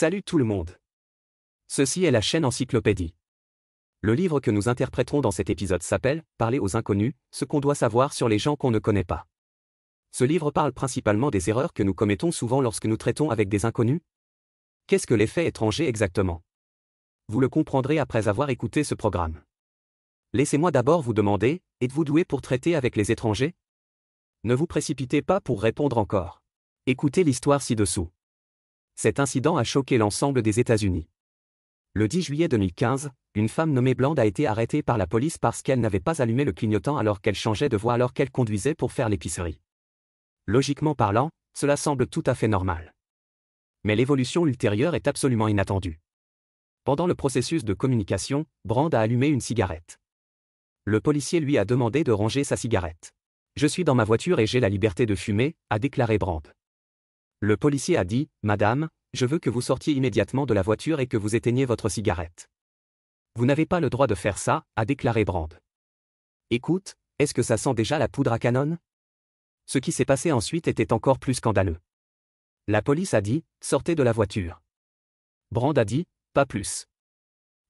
Salut tout le monde. Ceci est la chaîne Encyclopédie. Le livre que nous interpréterons dans cet épisode s'appelle « Parler aux inconnus, ce qu'on doit savoir sur les gens qu'on ne connaît pas ». Ce livre parle principalement des erreurs que nous commettons souvent lorsque nous traitons avec des inconnus. Qu'est-ce que l'effet étranger exactement? Vous le comprendrez après avoir écouté ce programme. Laissez-moi d'abord vous demander, êtes-vous doué pour traiter avec les étrangers? Ne vous précipitez pas pour répondre encore. Écoutez l'histoire ci-dessous. Cet incident a choqué l'ensemble des États-Unis. Le 10 juillet 2015, une femme nommée Bland a été arrêtée par la police parce qu'elle n'avait pas allumé le clignotant alors qu'elle changeait de voie alors qu'elle conduisait pour faire l'épicerie. Logiquement parlant, cela semble tout à fait normal. Mais l'évolution ultérieure est absolument inattendue. Pendant le processus de communication, Bland a allumé une cigarette. Le policier lui a demandé de ranger sa cigarette. « Je suis dans ma voiture et j'ai la liberté de fumer », a déclaré Bland. Le policier a dit « Madame, je veux que vous sortiez immédiatement de la voiture et que vous éteigniez votre cigarette. »« Vous n'avez pas le droit de faire ça », a déclaré Bland. « Écoute, est-ce que ça sent déjà la poudre à canon ?» Ce qui s'est passé ensuite était encore plus scandaleux. La police a dit « Sortez de la voiture ». Bland a dit « Pas plus.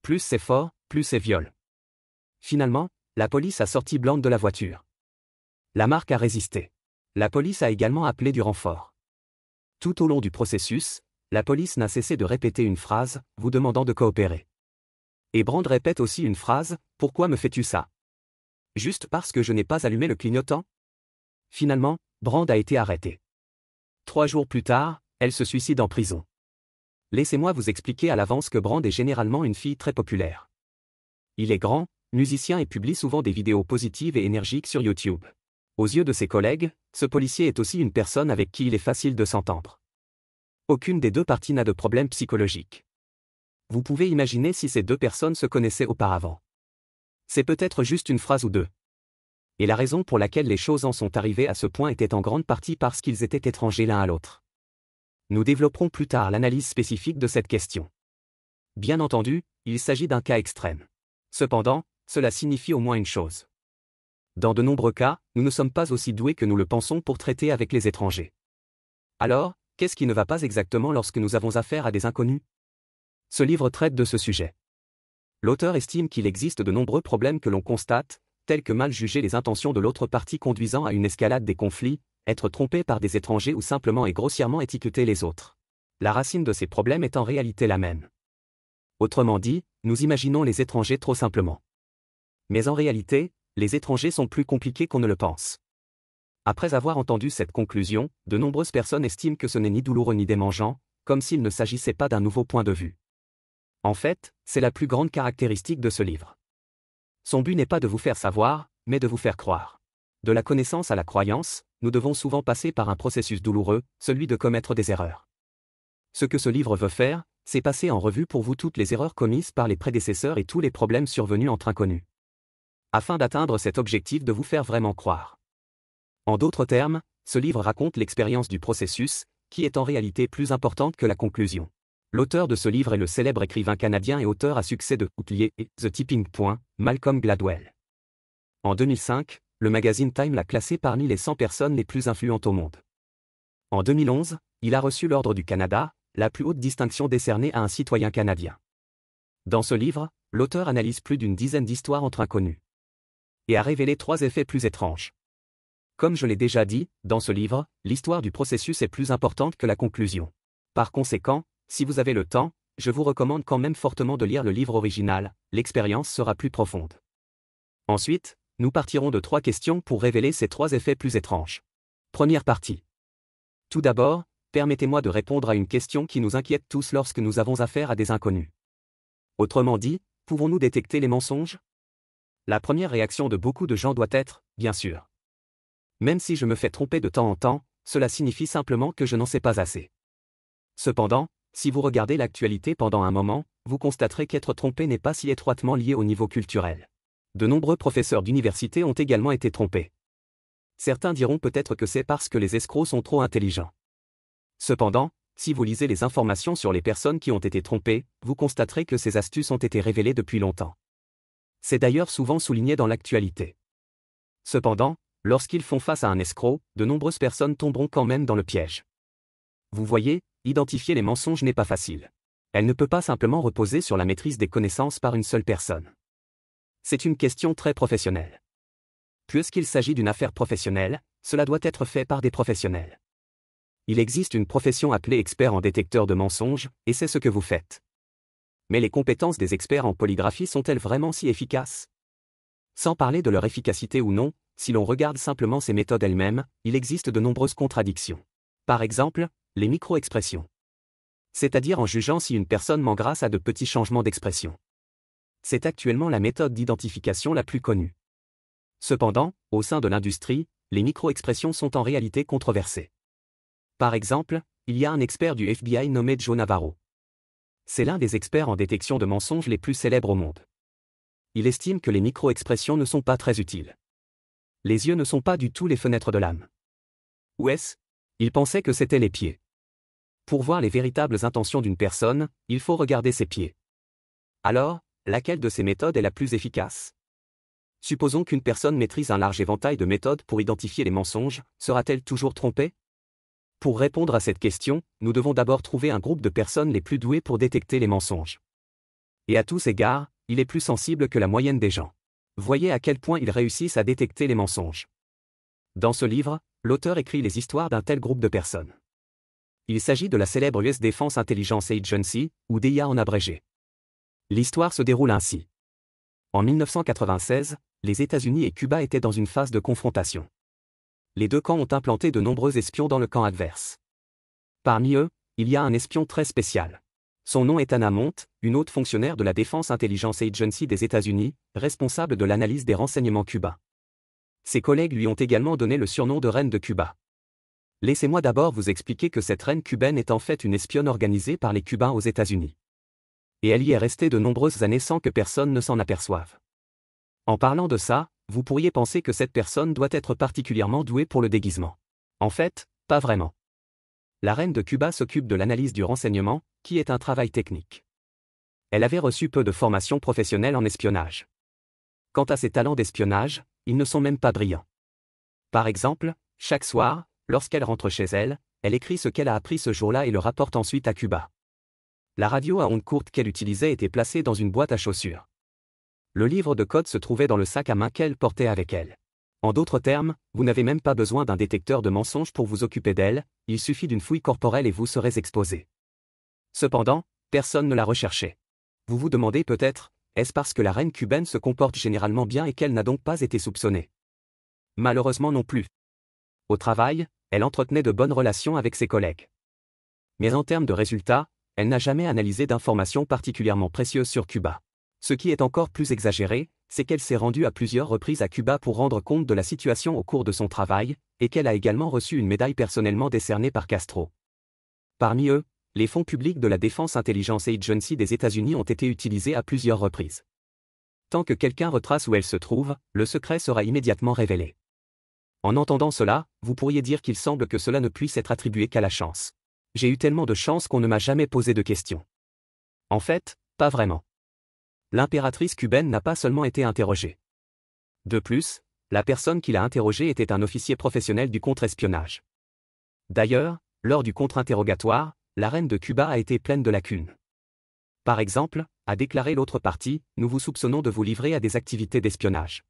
Plus c'est fort, plus c'est viol. » Finalement, la police a sorti Bland de la voiture. La marque a résisté. La police a également appelé du renfort. Tout au long du processus, la police n'a cessé de répéter une phrase, vous demandant de coopérer. Et Bland répète aussi une phrase, pourquoi me fais-tu ça? Juste parce que je n'ai pas allumé le clignotant? Finalement, Bland a été arrêtée. 3 jours plus tard, elle se suicide en prison. Laissez-moi vous expliquer à l'avance que Bland est généralement une fille très populaire. Il est grand, musicien et publie souvent des vidéos positives et énergiques sur YouTube. Aux yeux de ses collègues, ce policier est aussi une personne avec qui il est facile de s'entendre. Aucune des deux parties n'a de problème psychologique. Vous pouvez imaginer si ces deux personnes se connaissaient auparavant. C'est peut-être juste une phrase ou deux. Et la raison pour laquelle les choses en sont arrivées à ce point était en grande partie parce qu'ils étaient étrangers l'un à l'autre. Nous développerons plus tard l'analyse spécifique de cette question. Bien entendu, il s'agit d'un cas extrême. Cependant, cela signifie au moins une chose. Dans de nombreux cas, nous ne sommes pas aussi doués que nous le pensons pour traiter avec les étrangers. Alors, qu'est-ce qui ne va pas exactement lorsque nous avons affaire à des inconnus? Ce livre traite de ce sujet. L'auteur estime qu'il existe de nombreux problèmes que l'on constate, tels que mal juger les intentions de l'autre partie conduisant à une escalade des conflits, être trompé par des étrangers ou simplement et grossièrement étiqueter les autres. La racine de ces problèmes est en réalité la même. Autrement dit, nous imaginons les étrangers trop simplement. Mais en réalité, les étrangers sont plus compliqués qu'on ne le pense. Après avoir entendu cette conclusion, de nombreuses personnes estiment que ce n'est ni douloureux ni démangeant, comme s'il ne s'agissait pas d'un nouveau point de vue. En fait, c'est la plus grande caractéristique de ce livre. Son but n'est pas de vous faire savoir, mais de vous faire croire. De la connaissance à la croyance, nous devons souvent passer par un processus douloureux, celui de commettre des erreurs. Ce que ce livre veut faire, c'est passer en revue pour vous toutes les erreurs commises par les prédécesseurs et tous les problèmes survenus entre inconnus. Afin d'atteindre cet objectif de vous faire vraiment croire. En d'autres termes, ce livre raconte l'expérience du processus, qui est en réalité plus importante que la conclusion. L'auteur de ce livre est le célèbre écrivain canadien et auteur à succès de Outlier et The Tipping Point, Malcolm Gladwell. En 2005, le magazine Time l'a classé parmi les 100 personnes les plus influentes au monde. En 2011, il a reçu l'Ordre du Canada, la plus haute distinction décernée à un citoyen canadien. Dans ce livre, l'auteur analyse plus d'une dizaine d'histoires entre inconnus. Et a révélé 3 effets plus étranges. Comme je l'ai déjà dit, dans ce livre, l'histoire du processus est plus importante que la conclusion. Par conséquent, si vous avez le temps, je vous recommande quand même fortement de lire le livre original, l'expérience sera plus profonde. Ensuite, nous partirons de 3 questions pour révéler ces 3 effets plus étranges. Première partie. Tout d'abord, permettez-moi de répondre à une question qui nous inquiète tous lorsque nous avons affaire à des inconnus. Autrement dit, pouvons-nous détecter les mensonges? La première réaction de beaucoup de gens doit être, bien sûr. Même si je me fais tromper de temps en temps, cela signifie simplement que je n'en sais pas assez. Cependant, si vous regardez l'actualité pendant un moment, vous constaterez qu'être trompé n'est pas si étroitement lié au niveau culturel. De nombreux professeurs d'université ont également été trompés. Certains diront peut-être que c'est parce que les escrocs sont trop intelligents. Cependant, si vous lisez les informations sur les personnes qui ont été trompées, vous constaterez que ces astuces ont été révélées depuis longtemps. C'est d'ailleurs souvent souligné dans l'actualité. Cependant, lorsqu'ils font face à un escroc, de nombreuses personnes tomberont quand même dans le piège. Vous voyez, identifier les mensonges n'est pas facile. Elle ne peut pas simplement reposer sur la maîtrise des connaissances par une seule personne. C'est une question très professionnelle. Puisqu'il s'agit d'une affaire professionnelle, cela doit être fait par des professionnels. Il existe une profession appelée expert en détecteur de mensonges, et c'est ce que vous faites. Mais les compétences des experts en polygraphie sont-elles vraiment si efficaces? Sans parler de leur efficacité ou non, si l'on regarde simplement ces méthodes elles-mêmes, il existe de nombreuses contradictions. Par exemple, les micro-expressions. C'est-à-dire en jugeant si une personne ment grâce à de petits changements d'expression. C'est actuellement la méthode d'identification la plus connue. Cependant, au sein de l'industrie, les micro-expressions sont en réalité controversées. Par exemple, il y a un expert du FBI nommé Joe Navarro. C'est l'un des experts en détection de mensonges les plus célèbres au monde. Il estime que les micro-expressions ne sont pas très utiles. Les yeux ne sont pas du tout les fenêtres de l'âme. Ou est-ce? Il pensait que c'était les pieds. Pour voir les véritables intentions d'une personne, il faut regarder ses pieds. Alors, laquelle de ces méthodes est la plus efficace? Supposons qu'une personne maîtrise un large éventail de méthodes pour identifier les mensonges, sera-t-elle toujours trompée? Pour répondre à cette question, nous devons d'abord trouver un groupe de personnes les plus douées pour détecter les mensonges. Et à tous égards, il est plus sensible que la moyenne des gens. Voyez à quel point ils réussissent à détecter les mensonges. Dans ce livre, l'auteur écrit les histoires d'un tel groupe de personnes. Il s'agit de la célèbre US Defense Intelligence Agency, ou DIA en abrégé. L'histoire se déroule ainsi. En 1996, les États-Unis et Cuba étaient dans une phase de confrontation. Les deux camps ont implanté de nombreux espions dans le camp adverse. Parmi eux, il y a un espion très spécial. Son nom est Anna Mont, une haute fonctionnaire de la Defense Intelligence Agency des États-Unis, responsable de l'analyse des renseignements cubains. Ses collègues lui ont également donné le surnom de Reine de Cuba. Laissez-moi d'abord vous expliquer que cette reine cubaine est en fait une espionne organisée par les Cubains aux États-Unis. Et elle y est restée de nombreuses années sans que personne ne s'en aperçoive. En parlant de ça, vous pourriez penser que cette personne doit être particulièrement douée pour le déguisement. En fait, pas vraiment. La reine de Cuba s'occupe de l'analyse du renseignement, qui est un travail technique. Elle avait reçu peu de formation professionnelle en espionnage. Quant à ses talents d'espionnage, ils ne sont même pas brillants. Par exemple, chaque soir, lorsqu'elle rentre chez elle, elle écrit ce qu'elle a appris ce jour-là et le rapporte ensuite à Cuba. La radio à ondes courtes qu'elle utilisait était placée dans une boîte à chaussures. Le livre de code se trouvait dans le sac à main qu'elle portait avec elle. En d'autres termes, vous n'avez même pas besoin d'un détecteur de mensonges pour vous occuper d'elle, il suffit d'une fouille corporelle et vous serez exposé. Cependant, personne ne la recherchait. Vous vous demandez peut-être, est-ce parce que la reine cubaine se comporte généralement bien et qu'elle n'a donc pas été soupçonnée? Malheureusement non plus. Au travail, elle entretenait de bonnes relations avec ses collègues. Mais en termes de résultats, elle n'a jamais analysé d'informations particulièrement précieuses sur Cuba. Ce qui est encore plus exagéré, c'est qu'elle s'est rendue à plusieurs reprises à Cuba pour rendre compte de la situation au cours de son travail, et qu'elle a également reçu une médaille personnellement décernée par Castro. Parmi eux, les fonds publics de la Defense Intelligence Agency des États-Unis ont été utilisés à plusieurs reprises. Tant que quelqu'un retrace où elle se trouve, le secret sera immédiatement révélé. En entendant cela, vous pourriez dire qu'il semble que cela ne puisse être attribué qu'à la chance. J'ai eu tellement de chance qu'on ne m'a jamais posé de questions. En fait, pas vraiment. L'impératrice cubaine n'a pas seulement été interrogée. De plus, la personne qui l'a interrogée était un officier professionnel du contre-espionnage. D'ailleurs, lors du contre-interrogatoire, la reine de Cuba a été pleine de lacunes. Par exemple, a déclaré l'autre partie, nous vous soupçonnons de vous livrer à des activités d'espionnage.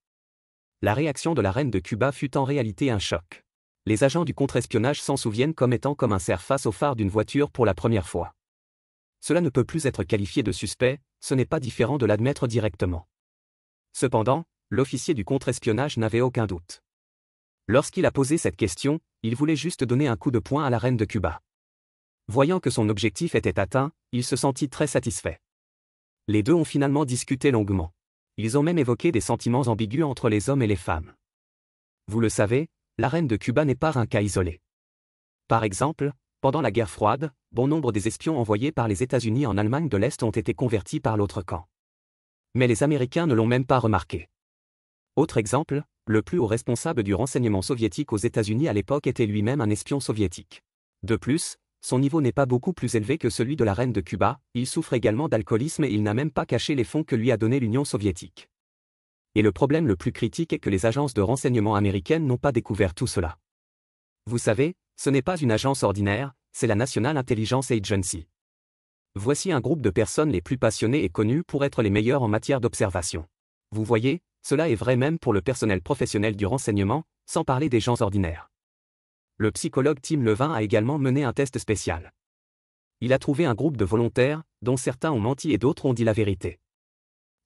La réaction de la reine de Cuba fut en réalité un choc. Les agents du contre-espionnage s'en souviennent comme étant comme un cerf face au phare d'une voiture pour la première fois. Cela ne peut plus être qualifié de suspect, ce n'est pas différent de l'admettre directement. Cependant, l'officier du contre-espionnage n'avait aucun doute. Lorsqu'il a posé cette question, il voulait juste donner un coup de poing à la reine de Cuba. Voyant que son objectif était atteint, il se sentit très satisfait. Les deux ont finalement discuté longuement. Ils ont même évoqué des sentiments ambigus entre les hommes et les femmes. Vous le savez, la reine de Cuba n'est pas un cas isolé. Par exemple, pendant la guerre froide, bon nombre des espions envoyés par les États-Unis en Allemagne de l'Est ont été convertis par l'autre camp. Mais les Américains ne l'ont même pas remarqué. Autre exemple, le plus haut responsable du renseignement soviétique aux États-Unis à l'époque était lui-même un espion soviétique. De plus, son niveau n'est pas beaucoup plus élevé que celui de la reine de Cuba, il souffre également d'alcoolisme et il n'a même pas caché les fonds que lui a donnés l'Union soviétique. Et le problème le plus critique est que les agences de renseignement américaines n'ont pas découvert tout cela. Vous savez, ce n'est pas une agence ordinaire, c'est la National Intelligence Agency. Voici un groupe de personnes les plus passionnées et connues pour être les meilleures en matière d'observation. Vous voyez, cela est vrai même pour le personnel professionnel du renseignement, sans parler des gens ordinaires. Le psychologue Tim Levin a également mené un test spécial. Il a trouvé un groupe de volontaires, dont certains ont menti et d'autres ont dit la vérité.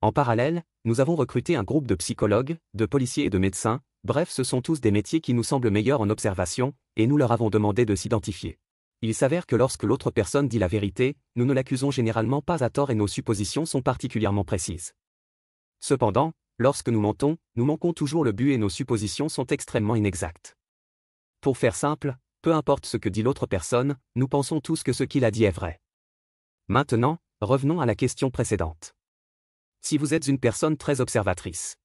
En parallèle, nous avons recruté un groupe de psychologues, de policiers et de médecins, bref, ce sont tous des métiers qui nous semblent meilleurs en observation, et nous leur avons demandé de s'identifier. Il s'avère que lorsque l'autre personne dit la vérité, nous ne l'accusons généralement pas à tort et nos suppositions sont particulièrement précises. Cependant, lorsque nous mentons, nous manquons toujours le but et nos suppositions sont extrêmement inexactes. Pour faire simple, peu importe ce que dit l'autre personne, nous pensons tous que ce qu'il a dit est vrai. Maintenant, revenons à la question précédente. Si vous êtes une personne très observatrice.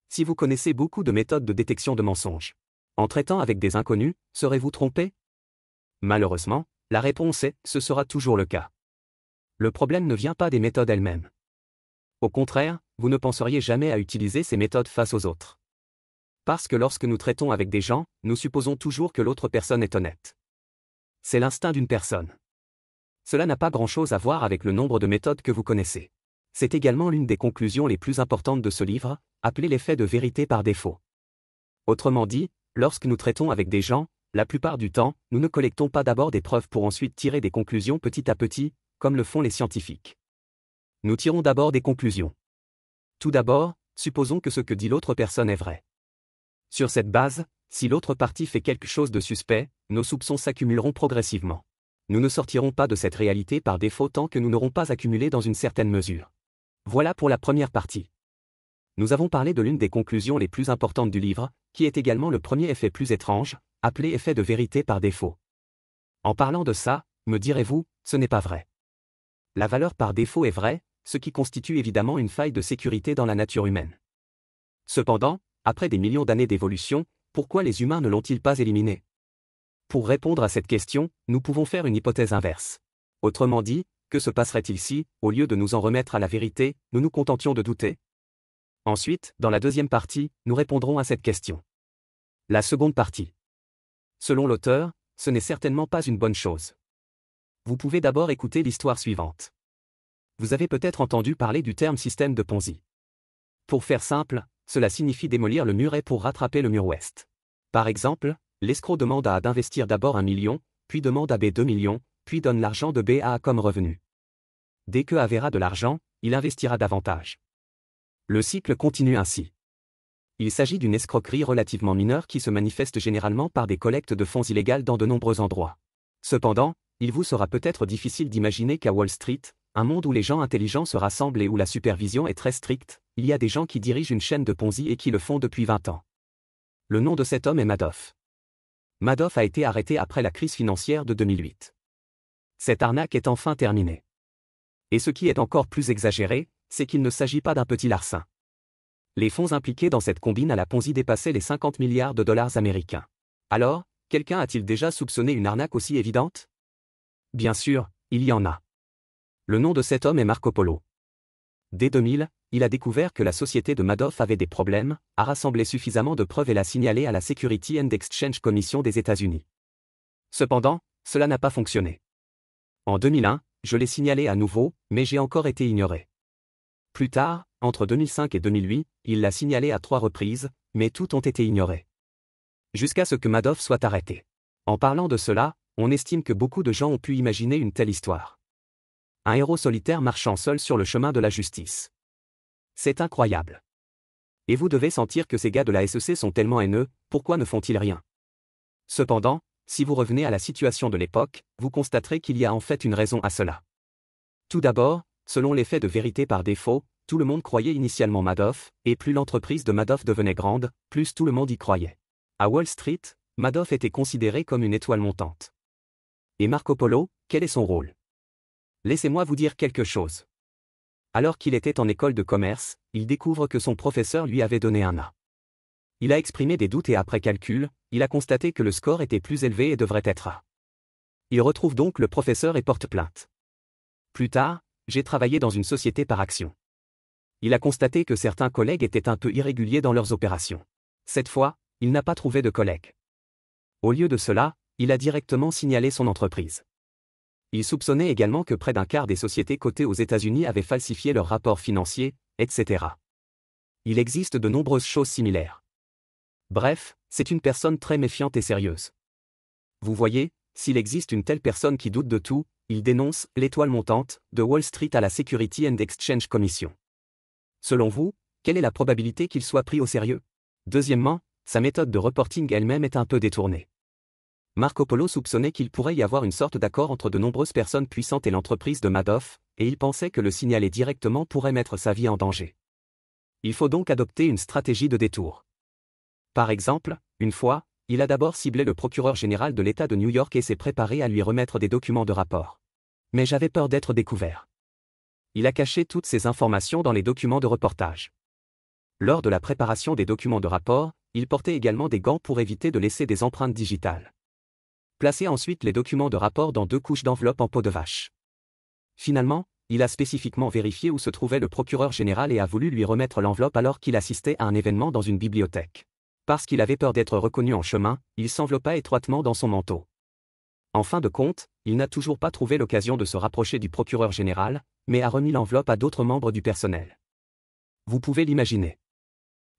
Si vous connaissez beaucoup de méthodes de détection de mensonges. En traitant avec des inconnus, serez-vous trompé? Malheureusement, la réponse est, ce sera toujours le cas. Le problème ne vient pas des méthodes elles-mêmes. Au contraire, vous ne penseriez jamais à utiliser ces méthodes face aux autres. Parce que lorsque nous traitons avec des gens, nous supposons toujours que l'autre personne est honnête. C'est l'instinct d'une personne. Cela n'a pas grand-chose à voir avec le nombre de méthodes que vous connaissez. C'est également l'une des conclusions les plus importantes de ce livre, appelé l'effet de vérité par défaut. Autrement dit, lorsque nous traitons avec des gens, la plupart du temps, nous ne collectons pas d'abord des preuves pour ensuite tirer des conclusions petit à petit, comme le font les scientifiques. Nous tirons d'abord des conclusions. Tout d'abord, supposons que ce que dit l'autre personne est vrai. Sur cette base, si l'autre partie fait quelque chose de suspect, nos soupçons s'accumuleront progressivement. Nous ne sortirons pas de cette réalité par défaut tant que nous n'aurons pas accumulé dans une certaine mesure. Voilà pour la première partie. Nous avons parlé de l'une des conclusions les plus importantes du livre, qui est également le premier effet plus étrange, appelé effet de vérité par défaut. En parlant de ça, me direz-vous, ce n'est pas vrai. La valeur par défaut est vraie, ce qui constitue évidemment une faille de sécurité dans la nature humaine. Cependant, après des millions d'années d'évolution, pourquoi les humains ne l'ont-ils pas éliminé? Pour répondre à cette question, nous pouvons faire une hypothèse inverse. Autrement dit, que se passerait-il si, au lieu de nous en remettre à la vérité, nous nous contentions de douter? Ensuite, dans la deuxième partie, nous répondrons à cette question. La seconde partie. Selon l'auteur, ce n'est certainement pas une bonne chose. Vous pouvez d'abord écouter l'histoire suivante. Vous avez peut-être entendu parler du terme système de Ponzi. Pour faire simple, cela signifie démolir le muret pour rattraper le mur ouest. Par exemple, l'escroc demande à A d'investir d'abord 1 million, puis demande à B 2 millions, puis donne l'argent de B à A comme revenu. Dès que A verra de l'argent, il investira davantage. Le cycle continue ainsi. Il s'agit d'une escroquerie relativement mineure qui se manifeste généralement par des collectes de fonds illégales dans de nombreux endroits. Cependant, il vous sera peut-être difficile d'imaginer qu'à Wall Street, un monde où les gens intelligents se rassemblent et où la supervision est très stricte, il y a des gens qui dirigent une chaîne de Ponzi et qui le font depuis 20 ans. Le nom de cet homme est Madoff. Madoff a été arrêté après la crise financière de 2008. Cette arnaque est enfin terminée. Et ce qui est encore plus exagéré, c'est qu'il ne s'agit pas d'un petit larcin. Les fonds impliqués dans cette combine à la Ponzi dépassaient les 50 milliards de dollars américains. Alors, quelqu'un a-t-il déjà soupçonné une arnaque aussi évidente? Bien sûr, il y en a. Le nom de cet homme est Marco Polo. Dès 2000, il a découvert que la société de Madoff avait des problèmes, a rassemblé suffisamment de preuves et l'a signalé à la Security and Exchange Commission des États-Unis. Cependant, cela n'a pas fonctionné. En 2001, je l'ai signalé à nouveau, mais j'ai encore été ignoré. Plus tard, entre 2005 et 2008, il l'a signalé à 3 reprises, mais toutes ont été ignorées. Jusqu'à ce que Madoff soit arrêté. En parlant de cela, on estime que beaucoup de gens ont pu imaginer une telle histoire. Un héros solitaire marchant seul sur le chemin de la justice. C'est incroyable. Et vous devez sentir que ces gars de la SEC sont tellement haineux, pourquoi ne font-ils rien? Cependant, si vous revenez à la situation de l'époque, vous constaterez qu'il y a en fait une raison à cela. Tout d'abord, selon l'effet de vérité par défaut, tout le monde croyait initialement Madoff, et plus l'entreprise de Madoff devenait grande, plus tout le monde y croyait. À Wall Street, Madoff était considéré comme une étoile montante. Et Marco Polo, quel est son rôle? Laissez-moi vous dire quelque chose. Alors qu'il était en école de commerce, il découvre que son professeur lui avait donné un A. Il a exprimé des doutes et après calcul, il a constaté que le score était plus élevé et devrait être A. Il retrouve donc le professeur et porte plainte. Plus tard, j'ai travaillé dans une société par action. Il a constaté que certains collègues étaient un peu irréguliers dans leurs opérations. Cette fois, il n'a pas trouvé de collègues. Au lieu de cela, il a directement signalé son entreprise. Il soupçonnait également que près d'un quart des sociétés cotées aux États-Unis avaient falsifié leurs rapports financiers, etc. Il existe de nombreuses choses similaires. Bref, c'est une personne très méfiante et sérieuse. Vous voyez, s'il existe une telle personne qui doute de tout, il dénonce l'étoile montante de Wall Street à la Security and Exchange Commission. Selon vous, quelle est la probabilité qu'il soit pris au sérieux? Deuxièmement, sa méthode de reporting elle-même est un peu détournée. Marco Polo soupçonnait qu'il pourrait y avoir une sorte d'accord entre de nombreuses personnes puissantes et l'entreprise de Madoff, et il pensait que le signaler directement pourrait mettre sa vie en danger. Il faut donc adopter une stratégie de détour. Par exemple, une fois, il a d'abord ciblé le procureur général de l'État de New York et s'est préparé à lui remettre des documents de rapport. Mais j'avais peur d'être découvert. Il a caché toutes ces informations dans les documents de reportage. Lors de la préparation des documents de rapport, il portait également des gants pour éviter de laisser des empreintes digitales. Placez ensuite les documents de rapport dans 2 couches d'enveloppe en peau de vache. Finalement, il a spécifiquement vérifié où se trouvait le procureur général et a voulu lui remettre l'enveloppe alors qu'il assistait à un événement dans une bibliothèque. Parce qu'il avait peur d'être reconnu en chemin, il s'enveloppa étroitement dans son manteau. En fin de compte, il n'a toujours pas trouvé l'occasion de se rapprocher du procureur général, mais a remis l'enveloppe à d'autres membres du personnel. Vous pouvez l'imaginer.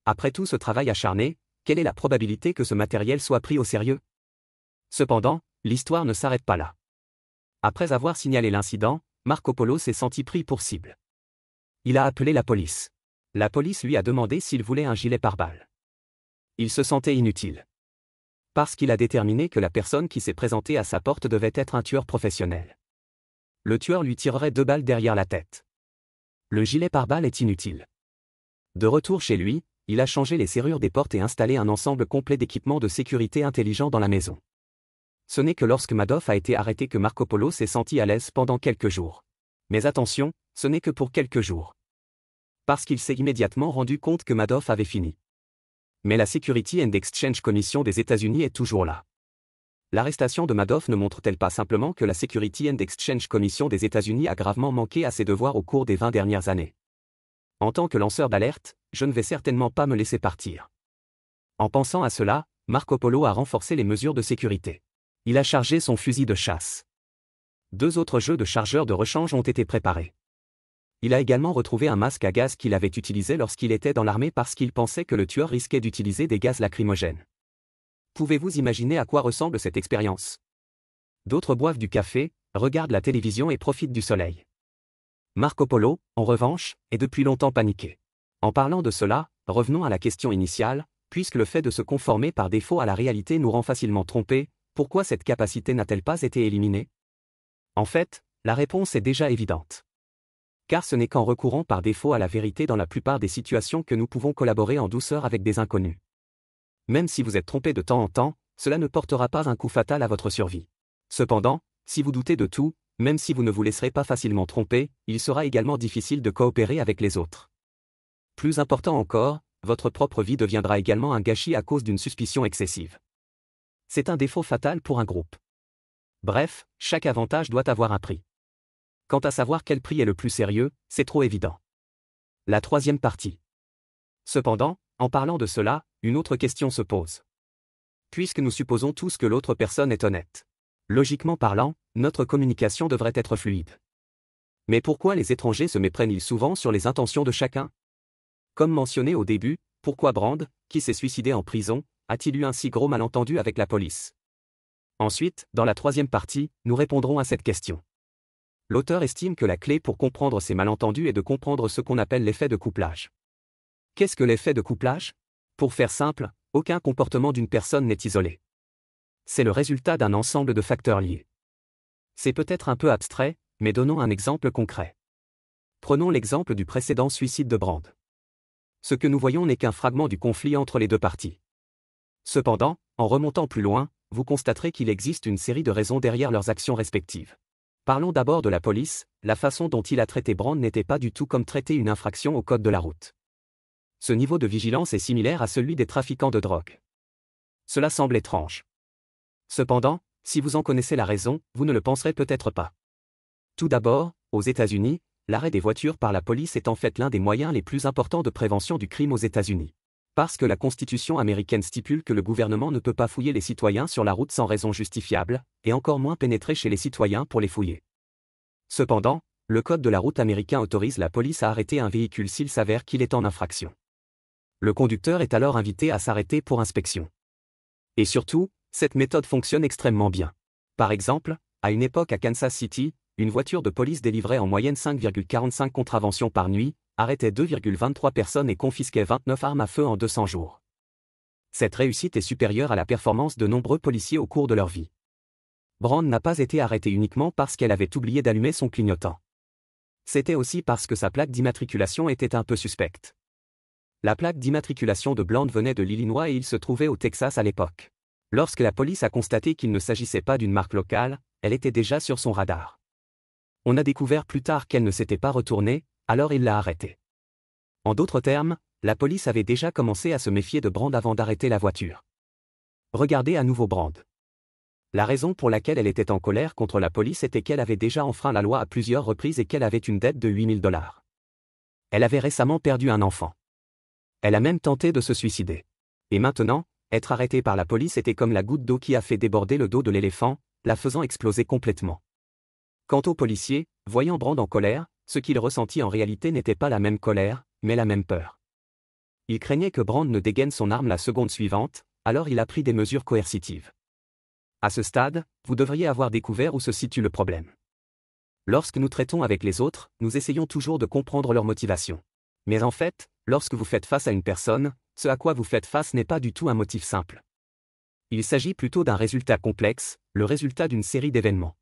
Après tout ce travail acharné, quelle est la probabilité que ce matériel soit pris au sérieux? Cependant, l'histoire ne s'arrête pas là. Après avoir signalé l'incident, Marco Polo s'est senti pris pour cible. Il a appelé la police. La police lui a demandé s'il voulait un gilet pare-balles. Il se sentait inutile. Parce qu'il a déterminé que la personne qui s'est présentée à sa porte devait être un tueur professionnel. Le tueur lui tirerait 2 balles derrière la tête. Le gilet pare-balles est inutile. De retour chez lui, il a changé les serrures des portes et installé un ensemble complet d'équipements de sécurité intelligents dans la maison. Ce n'est que lorsque Madoff a été arrêté que Marco Polo s'est senti à l'aise pendant quelques jours. Mais attention, ce n'est que pour quelques jours. Parce qu'il s'est immédiatement rendu compte que Madoff avait fini. Mais la Security and Exchange Commission des États-Unis est toujours là. L'arrestation de Madoff ne montre-t-elle pas simplement que la Security and Exchange Commission des États-Unis a gravement manqué à ses devoirs au cours des 20 dernières années? En tant que lanceur d'alerte, je ne vais certainement pas me laisser partir. En pensant à cela, Marco Polo a renforcé les mesures de sécurité. Il a chargé son fusil de chasse. 2 autres jeux de chargeurs de rechange ont été préparés. Il a également retrouvé un masque à gaz qu'il avait utilisé lorsqu'il était dans l'armée parce qu'il pensait que le tueur risquait d'utiliser des gaz lacrymogènes. Pouvez-vous imaginer à quoi ressemble cette expérience? D'autres boivent du café, regardent la télévision et profitent du soleil. Marco Polo, en revanche, est depuis longtemps paniqué. En parlant de cela, revenons à la question initiale, puisque le fait de se conformer par défaut à la réalité nous rend facilement trompés, pourquoi cette capacité n'a-t-elle pas été éliminée? En fait, la réponse est déjà évidente. Car ce n'est qu'en recourant par défaut à la vérité dans la plupart des situations que nous pouvons collaborer en douceur avec des inconnus. Même si vous êtes trompé de temps en temps, cela ne portera pas un coup fatal à votre survie. Cependant, si vous doutez de tout, même si vous ne vous laisserez pas facilement tromper, il sera également difficile de coopérer avec les autres. Plus important encore, votre propre vie deviendra également un gâchis à cause d'une suspicion excessive. C'est un défaut fatal pour un groupe. Bref, chaque avantage doit avoir un prix. Quant à savoir quel prix est le plus sérieux, c'est trop évident. La 3e partie. Cependant, en parlant de cela, une autre question se pose. Puisque nous supposons tous que l'autre personne est honnête. Logiquement parlant, notre communication devrait être fluide. Mais pourquoi les étrangers se méprennent-ils souvent sur les intentions de chacun? Comme mentionné au début, pourquoi Brand, qui s'est suicidé en prison, a-t-il eu un si gros malentendu avec la police? Ensuite, dans la 3e partie, nous répondrons à cette question. L'auteur estime que la clé pour comprendre ces malentendus est de comprendre ce qu'on appelle l'effet de couplage. Qu'est-ce que l'effet de couplage? Pour faire simple, aucun comportement d'une personne n'est isolé. C'est le résultat d'un ensemble de facteurs liés. C'est peut-être un peu abstrait, mais donnons un exemple concret. Prenons l'exemple du précédent suicide de Brand. Ce que nous voyons n'est qu'un fragment du conflit entre les 2 parties. Cependant, en remontant plus loin, vous constaterez qu'il existe une série de raisons derrière leurs actions respectives. Parlons d'abord de la police, la façon dont il a traité Brand n'était pas du tout comme traiter une infraction au code de la route. Ce niveau de vigilance est similaire à celui des trafiquants de drogue. Cela semble étrange. Cependant, si vous en connaissez la raison, vous ne le penserez peut-être pas. Tout d'abord, aux États-Unis, l'arrêt des voitures par la police est en fait l'un des moyens les plus importants de prévention du crime aux États-Unis. Parce que la Constitution américaine stipule que le gouvernement ne peut pas fouiller les citoyens sur la route sans raison justifiable, et encore moins pénétrer chez les citoyens pour les fouiller. Cependant, le code de la route américain autorise la police à arrêter un véhicule s'il s'avère qu'il est en infraction. Le conducteur est alors invité à s'arrêter pour inspection. Et surtout, cette méthode fonctionne extrêmement bien. Par exemple, à une époque à Kansas City, une voiture de police délivrait en moyenne 5,45 contraventions par nuit, arrêtait 2,23 personnes et confisquait 29 armes à feu en 200 jours. Cette réussite est supérieure à la performance de nombreux policiers au cours de leur vie. Brand n'a pas été arrêtée uniquement parce qu'elle avait oublié d'allumer son clignotant. C'était aussi parce que sa plaque d'immatriculation était un peu suspecte. La plaque d'immatriculation de Bland venait de l'Illinois et il se trouvait au Texas à l'époque. Lorsque la police a constaté qu'il ne s'agissait pas d'une marque locale, elle était déjà sur son radar. On a découvert plus tard qu'elle ne s'était pas retournée, alors il l'a arrêtée. En d'autres termes, la police avait déjà commencé à se méfier de Brand avant d'arrêter la voiture. Regardez à nouveau Brand. La raison pour laquelle elle était en colère contre la police était qu'elle avait déjà enfreint la loi à plusieurs reprises et qu'elle avait une dette de 8 000 $. Elle avait récemment perdu un enfant. Elle a même tenté de se suicider. Et maintenant, être arrêtée par la police était comme la goutte d'eau qui a fait déborder le dos de l'éléphant, la faisant exploser complètement. Quant au policier, voyant Brand en colère, ce qu'il ressentit en réalité n'était pas la même colère, mais la même peur. Il craignait que Brand ne dégaine son arme la seconde suivante, alors il a pris des mesures coercitives. À ce stade, vous devriez avoir découvert où se situe le problème. Lorsque nous traitons avec les autres, nous essayons toujours de comprendre leur motivation. Mais en fait, lorsque vous faites face à une personne, ce à quoi vous faites face n'est pas du tout un motif simple. Il s'agit plutôt d'un résultat complexe, le résultat d'une série d'événements.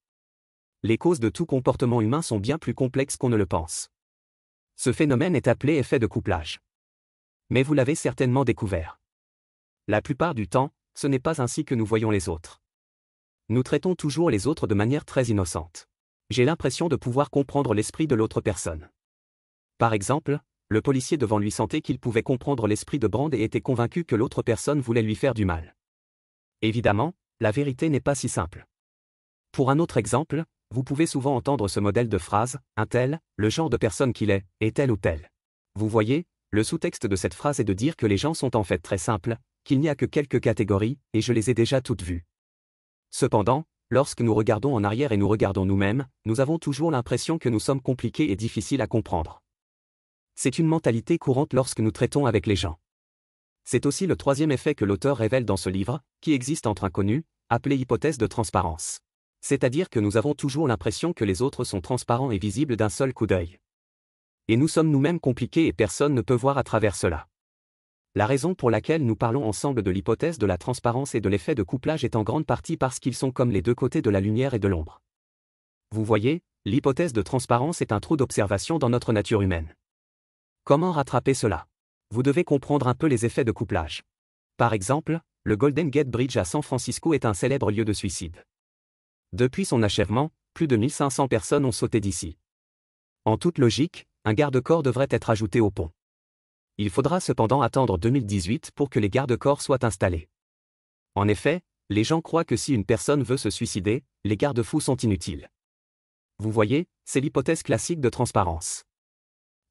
Les causes de tout comportement humain sont bien plus complexes qu'on ne le pense. Ce phénomène est appelé effet de couplage. Mais vous l'avez certainement découvert. La plupart du temps, ce n'est pas ainsi que nous voyons les autres. Nous traitons toujours les autres de manière très innocente. J'ai l'impression de pouvoir comprendre l'esprit de l'autre personne. Par exemple, le policier devant lui sentait qu'il pouvait comprendre l'esprit de Brand et était convaincu que l'autre personne voulait lui faire du mal. Évidemment, la vérité n'est pas si simple. Pour un autre exemple, vous pouvez souvent entendre ce modèle de phrase, un tel, le genre de personne qu'il est tel ou tel. Vous voyez, le sous-texte de cette phrase est de dire que les gens sont en fait très simples, qu'il n'y a que quelques catégories, et je les ai déjà toutes vues. Cependant, lorsque nous regardons en arrière et nous regardons nous-mêmes, nous avons toujours l'impression que nous sommes compliqués et difficiles à comprendre. C'est une mentalité courante lorsque nous traitons avec les gens. C'est aussi le troisième effet que l'auteur révèle dans ce livre, qui existe entre inconnus, appelé hypothèse de transparence. C'est-à-dire que nous avons toujours l'impression que les autres sont transparents et visibles d'un seul coup d'œil. Et nous sommes nous-mêmes compliqués et personne ne peut voir à travers cela. La raison pour laquelle nous parlons ensemble de l'hypothèse de la transparence et de l'effet de couplage est en grande partie parce qu'ils sont comme les deux côtés de la lumière et de l'ombre. Vous voyez, l'hypothèse de transparence est un trou d'observation dans notre nature humaine. Comment rattraper cela? Vous devez comprendre un peu les effets de couplage. Par exemple, le Golden Gate Bridge à San Francisco est un célèbre lieu de suicide. Depuis son achèvement, plus de 1500 personnes ont sauté d'ici. En toute logique, un garde-corps devrait être ajouté au pont. Il faudra cependant attendre 2018 pour que les garde-corps soient installés. En effet, les gens croient que si une personne veut se suicider, les garde-fous sont inutiles. Vous voyez, c'est l'hypothèse classique de transparence.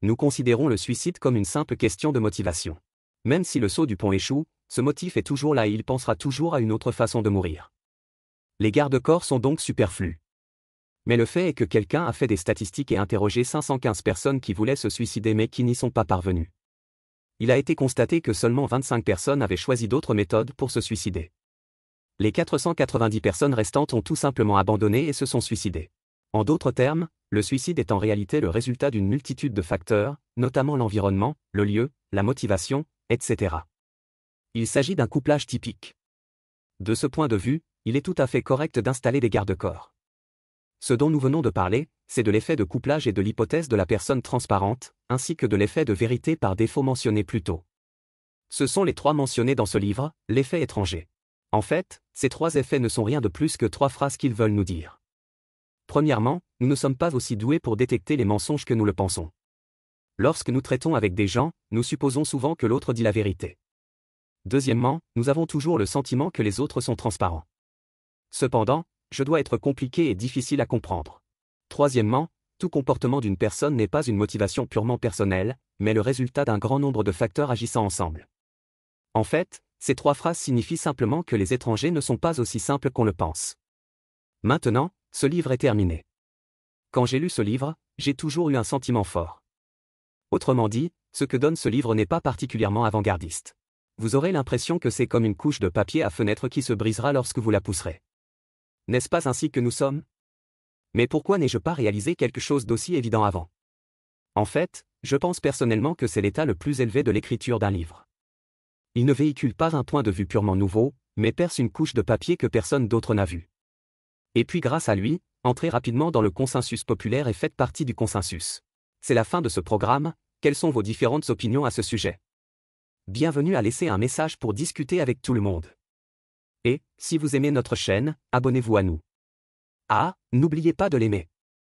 Nous considérons le suicide comme une simple question de motivation. Même si le saut du pont échoue, ce motif est toujours là et il pensera toujours à une autre façon de mourir. Les garde-corps sont donc superflus. Mais le fait est que quelqu'un a fait des statistiques et interrogé 515 personnes qui voulaient se suicider mais qui n'y sont pas parvenues. Il a été constaté que seulement 25 personnes avaient choisi d'autres méthodes pour se suicider. Les 490 personnes restantes ont tout simplement abandonné et se sont suicidées. En d'autres termes, le suicide est en réalité le résultat d'une multitude de facteurs, notamment l'environnement, le lieu, la motivation, etc. Il s'agit d'un couplage typique. De ce point de vue, il est tout à fait correct d'installer des garde-corps. Ce dont nous venons de parler, c'est de l'effet de couplage et de l'hypothèse de la personne transparente, ainsi que de l'effet de vérité par défaut mentionné plus tôt. Ce sont les trois mentionnés dans ce livre, l'effet étranger. En fait, ces trois effets ne sont rien de plus que trois phrases qu'ils veulent nous dire. Premièrement, nous ne sommes pas aussi doués pour détecter les mensonges que nous le pensons. Lorsque nous traitons avec des gens, nous supposons souvent que l'autre dit la vérité. Deuxièmement, nous avons toujours le sentiment que les autres sont transparents. Cependant, je dois être compliqué et difficile à comprendre. Troisièmement, tout comportement d'une personne n'est pas une motivation purement personnelle, mais le résultat d'un grand nombre de facteurs agissant ensemble. En fait, ces trois phrases signifient simplement que les étrangers ne sont pas aussi simples qu'on le pense. Maintenant, ce livre est terminé. Quand j'ai lu ce livre, j'ai toujours eu un sentiment fort. Autrement dit, ce que donne ce livre n'est pas particulièrement avant-gardiste. Vous aurez l'impression que c'est comme une couche de papier à fenêtre qui se brisera lorsque vous la pousserez. N'est-ce pas ainsi que nous sommes? Mais pourquoi n'ai-je pas réalisé quelque chose d'aussi évident avant? En fait, je pense personnellement que c'est l'état le plus élevé de l'écriture d'un livre. Il ne véhicule pas un point de vue purement nouveau, mais perce une couche de papier que personne d'autre n'a vue. Et puis grâce à lui, entrez rapidement dans le consensus populaire et faites partie du consensus. C'est la fin de ce programme, quelles sont vos différentes opinions à ce sujet? Bienvenue à laisser un message pour discuter avec tout le monde. Et, si vous aimez notre chaîne, abonnez-vous à nous. Ah, n'oubliez pas de l'aimer.